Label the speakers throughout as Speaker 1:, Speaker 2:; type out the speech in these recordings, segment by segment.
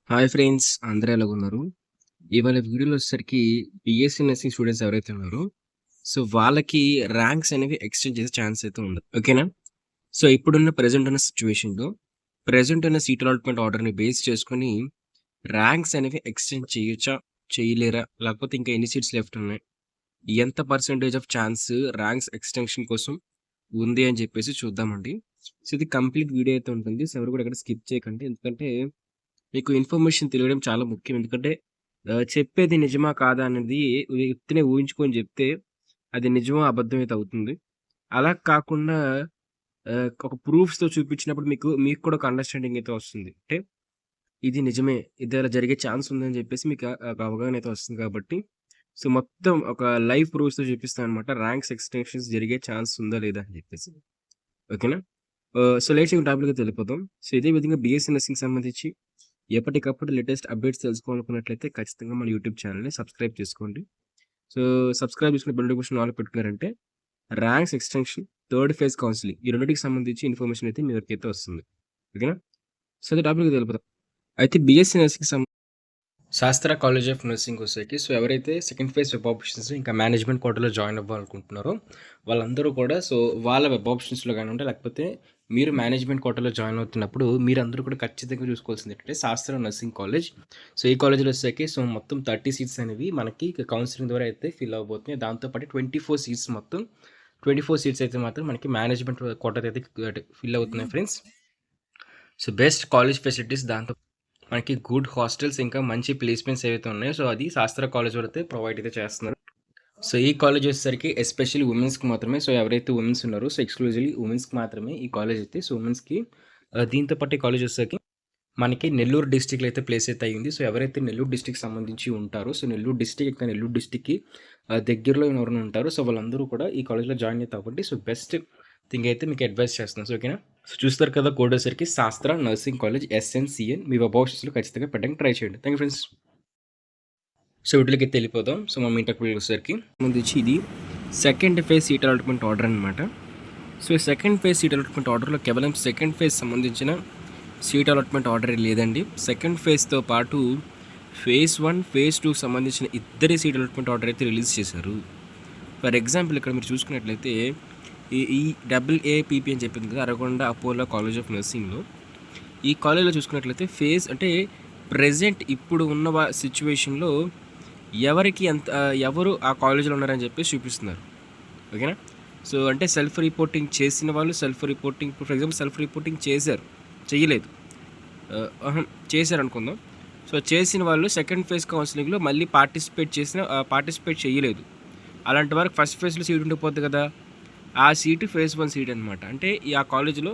Speaker 1: Hi friends, అందరూ ఎలాగున్నారు? ఇవాళ వీడియోలో వచ్చేసరికి బీఎస్సీ నర్సింగ్ స్టూడెంట్స్ ఎవరైతే ఉన్నారో, సో వాళ్ళకి ర్యాంక్స్ అనేవి ఎక్స్‌టెండ్ చేసే ఛాన్స్ అయితే ఉంది. ఓకేనా? సో ఇప్పుడున్న ప్రెజెంట్ ఉన్న సిట్యుయేషన్‌లో, ప్రెజెంట్ ఉన్న సీట్ అలాట్‌మెంట్ ఆర్డర్‌ని బేస్ చేసుకొని ర్యాంక్స్ అనేవి ఎక్స్‌టెండ్ చేయొచ్చా? చేయలేరా? లేకపోతే ఇంకా ఎన్ని సీట్స్ లెఫ్ట్ ఉన్నాయి? ఎంత percentage of chance ranks extension కోసం ఉంది అని చెప్పేసి చూద్దామండి. సో ఇది కంప్లీట్ వీడియో అయితే ఉంటుంది. సో ఎవరు కూడా ఎక్కడ స్కిప్ చేయకండి. ఎందుకంటే మీకు ఇన్ఫర్మేషన్ తెలియడం చాలా ముఖ్యం. ఎందుకంటే చెప్పేది నిజమా? కాదా? అనేది ఉత్తినే ఊహించుకొని జెప్తే అది నిజమో, అబద్ధమో అయితే అవుతుంది. అలా కాకుండా ఒక ప్రూఫ్స్‌తో చూపించినప్పుడు మీకు కూడా ఒక అండర్‌స్టాండింగ్ అయితే వస్తుంది. అంటే ఇది నిజమే. ఇది అలా జరిగే ఛాన్స్ ఉందని జెప్పేసి మీకు ఒక అవగాహన అయితే వస్తుంది కాబట్టి, సో మొత్తం ఒక లైవ్ ప్రూఫ్స్‌తో చూపిస్తాననమాట. ర్యాంక్స్ ఎక్స్‌టెన్షన్స్ జరిగే ఛాన్స్ ఉందా? లేదా? అని జెప్పేసి. ఓకేనా? సో లేట్‌గా టాపిక్‌లోకి వెళ్ళిపోదాం. సో ఇదే విధంగా బీఎస్సీ నర్సింగ్‌కి సంబంధించి ఎప్పటికప్పుడు లేటెస్ట్ అప్డేట్స్ తెలుసుకోవాలనుకున్నట్లయితే ఖచ్చితంగా మన యూట్యూబ్ ఛానల్‌ని సబ్స్క్రైబ్ చేసుకోండి. సో, సబ్స్క్రైబ్ చేసుకొని బెల్ నోటిఫికేషన్ ఆల్‌లో పెట్టుకున్నారంటే ranks extension, third phase counselling ఈ రెండిటికి సంబంధించి ఇన్ఫర్మేషన్ అయితే మీ వరకైతే వస్తుంది. ఓకేనా? సో, అదే టాపిక్‌లోకి వెళ్ళిపోదాం. అయితే బీఎస్సీ నర్సింగ్‌కి శాస్త్ర కాలేజ్ ఆఫ్ నర్సింగ్ వచ్చేసరికి సో ఎవరైతే సెకండ్ ఫేజ్ వెబ్ ఆప్షన్స్ ఇంకా మేనేజ్మెంట్ కోటాలో జాయిన్ అవ్వాలనుకుంటున్నారో వాళ్ళందరూ కూడా సో వాళ్ళ వెబ్ ఆప్షన్స్లో కానివ్వండి లేకపోతే మీరు మేనేజ్మెంట్ కోటాలో జాయిన్ అవుతున్నప్పుడు మీరందరూ కూడా ఖచ్చితంగా చూసుకోవాల్సింది ఏంటంటే శాస్త్ర నర్సింగ్ కాలేజ్. సో ఈ కాలేజ్లో వచ్చేసరికి సో మొత్తం 30 సీట్స్ అనేవి మనకి కౌన్సిలింగ్ ద్వారా అయితే ఫిల్ అవబోతున్నాయి. దాంతోపాటు 24 సీట్స్ మొత్తం 24 సీట్స్ అయితే మాత్రం మనకి మేనేజ్మెంట్ కోటా అయితే ఫిల్ అవుతున్నాయి friends. So best college facilities దాంతో మనకి గుడ్ హాస్టల్స్ ఇంకా మంచి ప్లేస్మెంట్స్ ఏవైతే ఉన్నాయో సో అది శాస్త్ర కాలేజ్ అయితే ప్రొవైడ్ అయితే చేస్తున్నారు. సో ఈ కాలేజ్ వచ్చేసరికి ఎస్పెషల్లీ ఉమెన్స్కి మాత్రమే. సో ఎవరైతే ఉమెన్స్ ఉన్నారో సో ఎక్స్క్లూజివ్లీ ఉమెన్స్కి మాత్రమే ఈ కాలేజ్ అయితే. సో ఉమెన్స్కి దీంతో పాటు ఈ కాలేజ్ వచ్చేసరికి మనకి నెల్లూరు డిస్టిక్లో అయితే ప్లేస్ అయితే అయ్యింది. సో ఎవరైతే నెల్లూరు డిస్టిక్ సంబంధించి ఉంటారో సో నెల్లూరు డిస్టిక్ ఇంకా నెల్లూరు డిస్టిక్కి దగ్గరలో ఎవరైనా ఉంటారో సో వాళ్ళందరూ కూడా ఈ కాలేజ్లో జాయిన్ అవుతారు కాబట్టి సో బెస్ట్ థింగ్ అయితే మీకు అడ్వైస్ చేస్తున్నాను. సో ఓకేనా? సో చూస్తారు కదా కోడ్ వచ్చేసరికి శాస్త్ర నర్సింగ్ కాలేజ్ SNCN మీ వెబ్ ఆప్షన్స్లో ఖచ్చితంగా పెట్టడానికి ట్రై చేయండి. Thank you friends. సో వీటికి అయితే వెళ్ళిపోదాం. సో మా మీటక్ వచ్చేసరికి ముందుచ్చి ఇది second phase seat allotment order అనమాట. So second phase seat allotment ఆర్డర్లో కేవలం సెకండ్ ఫేజ్ సంబంధించిన సీట్ అలాట్మెంట్ ఆర్డర్ లేదండి. సెకండ్ ఫేజ్తో పాటు ఫేజ్ 1, ఫేజ్ 2 సంబంధించిన ఇద్దరి సీట్ అలాట్మెంట్ ఆర్డర్ అయితే రిలీజ్ చేశారు. ఫర్ ఎగ్జాంపుల్ ఇక్కడ మీరు చూసుకున్నట్లయితే ఈ AAPP అని చెప్పింది కదా, అరగొండ అపోలో కాలేజ్ ఆఫ్ నర్సింగ్లో. ఈ కాలేజ్లో చూసుకున్నట్లయితే ఫేజ్ అంటే ప్రెజెంట్ ఇప్పుడు ఉన్న సిచ్యువేషన్లో ఎవరికి ఎవరు ఆ కాలేజీలో ఉన్నారని చెప్పేసి చూపిస్తున్నారు. ఓకేనా? సో అంటే సెల్ఫ్ రిపోర్టింగ్ చేసిన వాళ్ళు self reporting for example self reporting చేయలేదు చేశారు అనుకుందాం. సో చేసిన వాళ్ళు సెకండ్ ఫేజ్ కౌన్సిలింగ్లో మళ్ళీ పార్టిసిపేట్ చేయలేదు. అలాంటి వారికి ఫస్ట్ ఫేజ్లో సీట్ ఉండిపోద్ది కదా, ఆ సీటు ఫేజ్ 1 సీట్ అనమాట. అంటే ఆ కాలేజీలో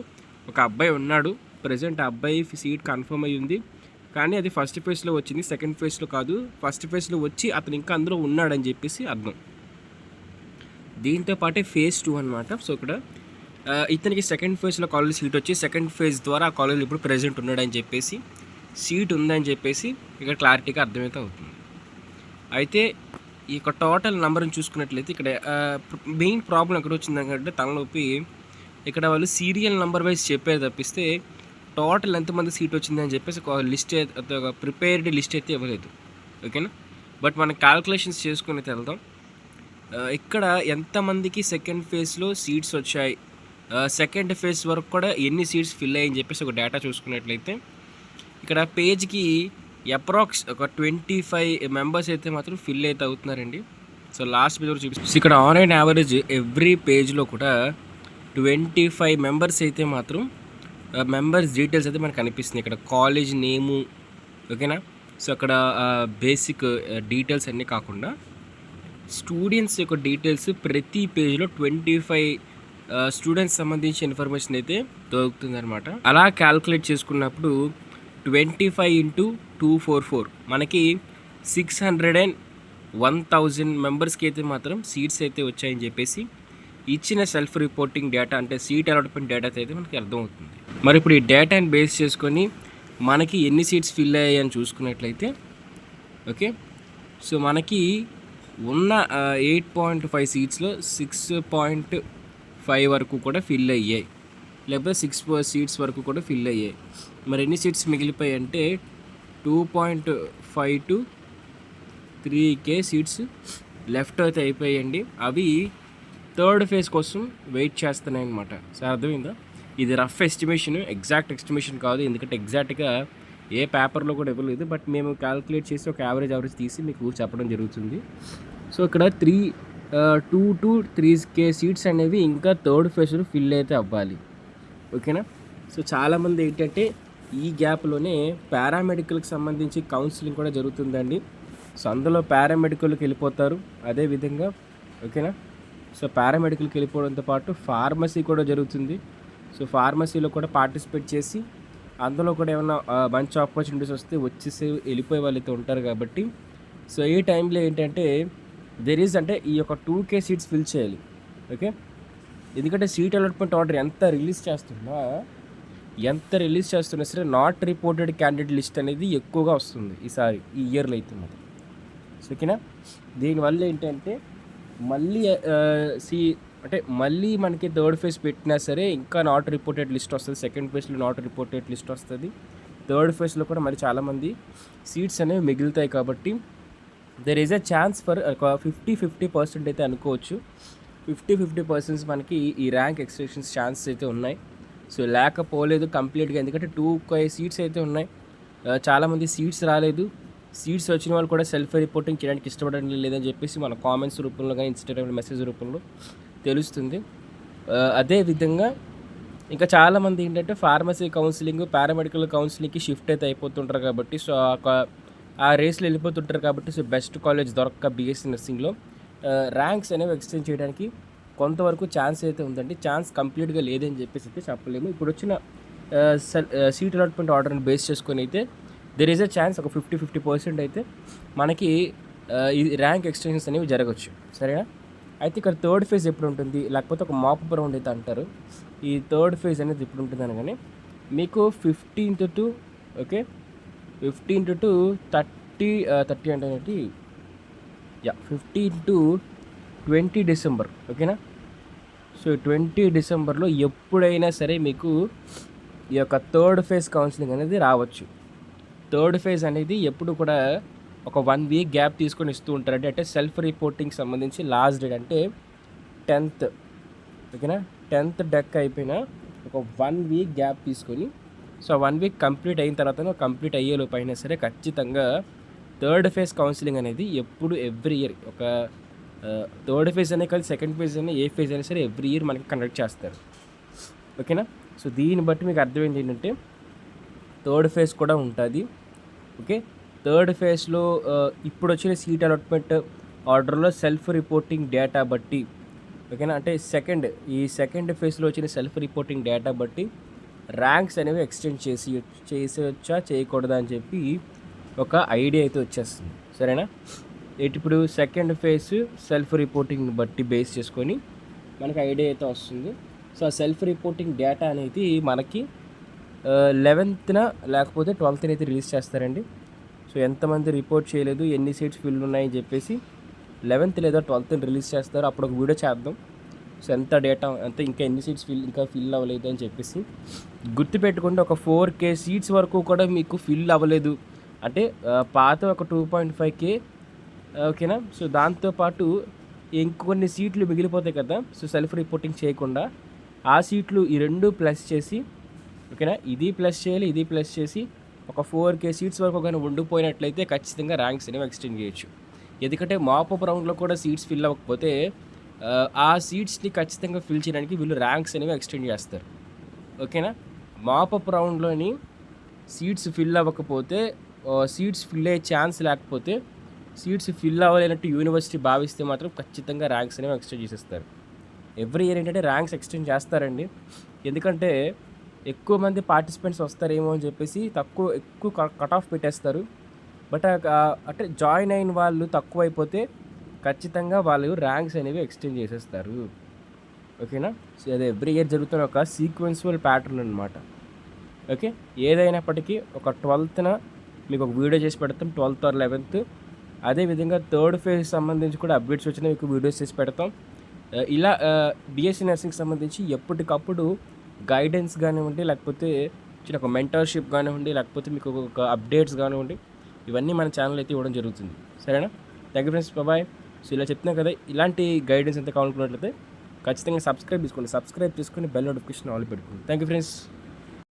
Speaker 1: ఒక అబ్బాయి ఉన్నాడు, ప్రజెంట్ ఆ అబ్బాయి సీట్ కన్ఫర్మ్ అయ్యి ఉంది, కానీ అది ఫస్ట్ ఫేజ్లో వచ్చింది, సెకండ్ ఫేజ్లో కాదు. ఫస్ట్ ఫేజ్లో వచ్చి అతను ఇంకా అందులో ఉన్నాడని చెప్పేసి అర్థం. దీంతో పాటే ఫేజ్ 2 అనమాట. సో ఇక్కడ ఇతనికి సెకండ్ ఫేజ్లో కాలేజ్ సీట్ వచ్చి సెకండ్ ఫేజ్ ద్వారా ఆ కాలేజ్ ఇప్పుడు ప్రెజెంట్ ఉన్నాడని చెప్పేసి సీట్ ఉందని చెప్పేసి ఇక్కడ క్లారిటీగా అర్థమైతే అవుతుంది. అయితే ఈ యొక్క టోటల్ నెంబర్ని చూసుకున్నట్లయితే ఇక్కడ మెయిన్ ప్రాబ్లం ఎక్కడ వచ్చిందంటే తలనొప్పి. ఇక్కడ వాళ్ళు సీరియల్ నెంబర్ వైజ్ చెప్పేది తప్పిస్తే టోటల్ ఎంతమంది సీట్ వచ్చిందని చెప్పేసి ఒక లిస్ట్ ఒక ప్రిపేర్డ్ లిస్ట్ అయితే ఇవ్వలేదు. ఓకేనా? బట్ మనం క్యాల్కులేషన్స్ చేసుకుని అయితే వెళ్దాం. ఇక్కడ ఎంతమందికి సెకండ్ ఫేజ్లో సీట్స్ వచ్చాయి, సెకండ్ ఫేజ్ వరకు కూడా ఎన్ని సీట్స్ ఫిల్ అయ్యాయని చెప్పేసి ఒక డేటా చూసుకున్నట్లయితే ఇక్కడ పేజ్కి అప్రాక్స్ ఒక 25 మెంబర్స్ అయితే మాత్రం ఫిల్ అయితే అవుతున్నారండి. సో లాస్ట్ పేజ్ కూడా చూపిస్తుంది. ఇక్కడ ఆన్లైన్ యావరేజ్ ఎవ్రీ పేజ్లో కూడా 25 మెంబర్స్ అయితే మాత్రం మెంబర్స్ డీటెయిల్స్ అయితే మనకు కనిపిస్తుంది. ఇక్కడ కాలేజ్ నేము, ఓకేనా? సో అక్కడ బేసిక్ డీటెయిల్స్ అన్నీ కాకుండా స్టూడెంట్స్ యొక్క డీటెయిల్స్ ప్రతి పేజ్లో 25 స్టూడెంట్స్ సంబంధించిన ఇన్ఫర్మేషన్ అయితే దొరుకుతుంది అనమాట. అలా క్యాల్కులేట్ చేసుకున్నప్పుడు 25 × 244 మనకి 601,000 మెంబర్స్కి అయితే మాత్రం సీట్స్ అయితే వచ్చాయని చెప్పేసి ఇచ్చిన సెల్ఫ్ రిపోర్టింగ్ డేటా అంటే సీట్ అలాట్మెంట్ డేటా అయితే మనకి అర్థమవుతుంది. మరి ఇప్పుడు ఈ డేటాని బేస్ చేసుకొని మనకి ఎన్ని సీట్స్ ఫిల్ అయ్యాయని చూసుకున్నట్లయితే ఓకే, సో మనకి ఉన్న 8.5 సీట్స్లో 6.5 వరకు కూడా ఫిల్ అయ్యాయి, లేకపోతే 6 సీట్స్ వరకు కూడా ఫిల్ అయ్యాయి. మరి ఎన్ని సీట్స్ మిగిలిపోయాయి అంటే 2.5 to 3K సీట్స్ లెఫ్ట్ అయితే అయిపోయాయండి. అవి థర్డ్ ఫేజ్ కోసం వెయిట్ చేస్తున్నాయి అనమాట. సో అర్థమైందా? ఇది రఫ్ ఎస్టిమేషన్, ఎగ్జాక్ట్ ఎస్టిమేషన్ కాదు, ఎందుకంటే ఎగ్జాక్ట్గా ఏ పేపర్లో కూడా ఇవ్వలేదు. బట్ మేము క్యాలిక్యులేట్ చేసి ఒక యావరేజ్ తీసి మీకు చెప్పడం జరుగుతుంది. సో ఇక్కడ 2 to 3K సీట్స్ అనేవి ఇంకా థర్డ్ ఫేజ్లో ఫిల్ అయితే అవ్వాలి. ఓకేనా? సో చాలామంది ఏంటంటే ఈ గ్యాప్లోనే పారామెడికల్కి సంబంధించి కౌన్సిలింగ్ కూడా జరుగుతుందండి. సో అందులో పారామెడికల్కి వెళ్ళిపోతారు. అదేవిధంగా ఓకేనా, సో పారామెడికల్కి వెళ్ళిపోవడంతో పాటు ఫార్మసీ కూడా జరుగుతుంది. సో ఫార్మసీలో కూడా పార్టిసిపేట్ చేసి అందులో కూడా ఏమైనా మంచి ఆపర్చునిటీస్ వస్తే వచ్చేసి వెళ్ళిపోయే వాళ్ళైతే ఉంటారు. కాబట్టి సో ఈ టైంలో ఏంటంటే అంటే ఈ యొక్క 2K సీట్స్ ఫిల్ చేయాలి. ఓకే, ఎందుకంటే సీట్ అలాట్మెంట్ ఆర్డర్ ఎంత రిలీజ్ చేస్తున్నా సరే నాట్ రిపోర్టెడ్ క్యాండిడేట్ లిస్ట్ అనేది ఎక్కువగా వస్తుంది ఈసారి, ఈ ఇయర్లో అయితే మాత్రం. సో ఓకేనా, దీనివల్ల ఏంటంటే మళ్ళీ మనకి థర్డ్ ఫేజ్ పెట్టినా సరే ఇంకా నాట్ రిపోర్టెడ్ లిస్ట్ వస్తుంది. సెకండ్ ఫేజ్లో నాట్ రిపోర్టెడ్ లిస్ట్ వస్తుంది. థర్డ్ ఫేజ్లో కూడా మరి చాలామంది సీట్స్ అనేవి మిగులుతాయి. కాబట్టి there is a chance for 50% అయితే అనుకోవచ్చు. 50% మనకి ఈ ర్యాంక్ ఎక్స్టెన్షన్స్ ఛాన్సెస్ అయితే ఉన్నాయి. సో లేకపోలేదు కంప్లీట్గా, ఎందుకంటే 2K సీట్స్ అయితే ఉన్నాయి. చాలామంది సీట్స్ రాలేదు. సీట్స్ వచ్చిన వాళ్ళు కూడా సెల్ఫ్ రిపోర్టింగ్ చేయడానికి ఇష్టపడడం లేదని చెప్పేసి మన కామెంట్స్ రూపంలో కానీ ఇన్స్టాగ్రామ్ మెసేజ్ రూపంలో తెలుస్తుంది. అదేవిధంగా ఇంకా చాలామంది ఏంటంటే ఫార్మసీ కౌన్సిలింగ్, పారామెడికల్ కౌన్సిలింగ్కి షిఫ్ట్ అయితే అయిపోతుంటారు. కాబట్టి సో ఆ రేస్లో వెళ్ళిపోతుంటారు. కాబట్టి సో బెస్ట్ కాలేజ్ దొరక్క బీఎస్సీ నర్సింగ్లో ర్యాంక్స్ అనేవి ఎక్స్టెండ్ చేయడానికి కొంతవరకు ఛాన్స్ అయితే ఉందండి. ఛాన్స్ కంప్లీట్గా లేదని చెప్పేసి అయితే చెప్పలేము. ఇప్పుడు వచ్చిన సీట్ అలాట్మెంట్ ఆర్డర్ని బేస్ చేసుకొని అయితే దెర్ ఈజ్ అ ఛాన్స్ ఒక 50% అయితే మనకి ఈ ర్యాంక్ ఎక్స్టెన్షన్స్ అనేవి జరగవచ్చు. సరేనా? అయితే ఇక్కడ థర్డ్ ఫేజ్ ఎప్పుడు ఉంటుంది, లేకపోతే ఒక మాపప్ రౌండ్ అయితే అంటారు. ఈ థర్డ్ ఫేజ్ అనేది ఎప్పుడు ఉంటుంది అనగానే మీకు 15th to 30 అంటే 15 to 20 డిసెంబర్. ఓకేనా? సో 20 డిసెంబర్లో ఎప్పుడైనా సరే మీకు ఈ యొక్క థర్డ్ ఫేజ్ కౌన్సిలింగ్ అనేది రావచ్చు. థర్డ్ ఫేజ్ అనేది ఎప్పుడు కూడా ఒక 1 వీక్ గ్యాప్ తీసుకొని ఇస్తూ ఉంటారండి. అంటే సెల్ఫ్ రిపోర్టింగ్ సంబంధించి లాస్ట్ డేట్ అంటే 10th. ఓకేనా? 10th డెక్ అయిపోయిన ఒక 1 వీక్ గ్యాప్ తీసుకొని, సో 1 వీక్ కంప్లీట్ అయిన తర్వాత కంప్లీట్ అయ్యేలోపు అయినా సరే ఖచ్చితంగా థర్డ్ ఫేజ్ కౌన్సిలింగ్ అనేది ఎప్పుడు ఎవ్రీ ఇయర్ ఒక థర్డ్ ఫేజ్ అనే కాదు, సెకండ్ ఫేజ్ అయినా ఏ ఫేజ్ అయినా సరే ఎవ్రీ ఇయర్ మనకి కండక్ట్ చేస్తారు. ఓకేనా? సో దీన్ని బట్టి మీకు అర్థమైంది ఏంటంటే థర్డ్ ఫేజ్ కూడా ఉంటుంది. ఓకే, థర్డ్ ఫేజ్లో ఇప్పుడు వచ్చిన సీట్ అలాట్మెంట్ ఆర్డర్లో సెల్ఫ్ రిపోర్టింగ్ డేటా బట్టి, ఓకేనా, అంటే సెకండ్ ఫేజ్లో వచ్చిన సెల్ఫ్ రిపోర్టింగ్ డేటా బట్టి ర్యాంక్స్ అనేవి ఎక్స్టెండ్ చేసొచ్చా చేయకూడదా అని చెప్పి ఒక ఐడియా అయితే వచ్చేస్తుంది. సరేనా? ఇప్పుడు సెకండ్ ఫేజ్ సెల్ఫ్ రిపోర్టింగ్ బట్టి బేస్ చేసుకొని మనకి ఐడియా అయితే వస్తుంది. సో ఆ సెల్ఫ్ రిపోర్టింగ్ డేటా అనేది మనకి 11th లేకపోతే 12th అయితే రిలీజ్ చేస్తారండి. సో ఎంతమంది రిపోర్ట్ చేయలేదు, ఎన్ని సీట్స్ ఫిల్ ఉన్నాయని చెప్పేసి 11th లేదా 12th రిలీజ్ చేస్తారు. అప్పుడు ఒక వీడియో చేద్దాం. సో ఎంత డేటా ఇంకా ఎన్ని సీట్స్ ఫిల్ అవ్వలేదు అని చెప్పేసి గుర్తుపెట్టుకుంటే ఒక 4K సీట్స్ వరకు కూడా మీకు ఫిల్ అవ్వలేదు అంటే పాత ఒక 2.5K. ఓకేనా? సో దాంతోపాటు ఇంకొన్ని సీట్లు మిగిలిపోతాయి కదా, సో సెల్ఫ్ రిపోర్టింగ్ చేయకుండా ఆ సీట్లు ఈ రెండు ప్లస్ చేసి, ఓకేనా, ఇది ప్లస్ చేసి ఒక 4K సీట్స్ వరకు కానీ ఉండిపోయినట్లయితే ఖచ్చితంగా ర్యాంక్స్ అనేవి ఎక్స్టెండ్ చేయొచ్చు. ఎందుకంటే మాపప్ రౌండ్లో కూడా సీట్స్ ఫిల్ అవ్వకపోతే ఆ సీట్స్ని ఖచ్చితంగా ఫిల్ చేయడానికి వీళ్ళు ర్యాంక్స్ అనేవి ఎక్స్టెండ్ చేస్తారు. ఓకేనా? మాపప్ రౌండ్లోని సీట్స్ ఫిల్ అవ్వకపోతే, సీట్స్ ఫిల్ అయ్యే ఛాన్స్ లేకపోతే, సీట్స్ ఫిల్ అవ్వలేనట్టు యూనివర్సిటీ భావిస్తే మాత్రం ఖచ్చితంగా ర్యాంక్స్ అనేవి ఎక్స్టెండ్ చేసేస్తారు. ఎవ్రీ ఇయర్ ఏంటంటే ర్యాంక్స్ ఎక్స్టెండ్ చేస్తారండి. ఎందుకంటే ఎక్కువ మంది పార్టిసిపెంట్స్ వస్తారేమో అని చెప్పేసి ఎక్కువ కట్ ఆఫ్ పెట్టేస్తారు. బట్ అంటే జాయిన్ అయిన వాళ్ళు తక్కువ అయిపోతే ఖచ్చితంగా వాళ్ళు ర్యాంక్స్ అనేవి ఎక్స్టెండ్ చేసేస్తారు. ఓకేనా? సో అది ఎవ్రీ ఇయర్ జరుగుతున్న ఒక సీక్వెన్షువల్ ప్యాటర్న్ అనమాట. ఓకే, ఏదైనప్పటికీ ఒక 12th మీకు ఒక వీడియో చేసి పెడతాం, 12th or 11th. అదేవిధంగా థర్డ్ ఫేజ్ సంబంధించి కూడా అప్డేట్స్ వచ్చినా మీకు వీడియోస్ చేసి పెడతాం. ఇలా బీఎస్సీ నర్సింగ్ సంబంధించి ఎప్పటికప్పుడు గైడెన్స్ కానివ్వండి, లేకపోతే చిన్న ఒక మెంటర్‌షిప్ కానివ్వండి, లేకపోతే మీకు ఒక అప్డేట్స్ కానివ్వండి, ఇవన్నీ మన ఛానల్ అయితే ఇవ్వడం జరుగుతుంది. సరేనా? Thank you friends. Bye. So, ఇలా చెప్తున్నా కదా, ఇలాంటి గైడెన్స్ అంతా కావాలనుకున్నట్లయితే ఖచ్చితంగా సబ్స్క్రైబ్ చేసుకోండి. సబ్స్క్రైబ్ చేసుకొని బెల్ నోటిఫికేషన్ ఆల్ పెట్టుకోండి. Thank you friends.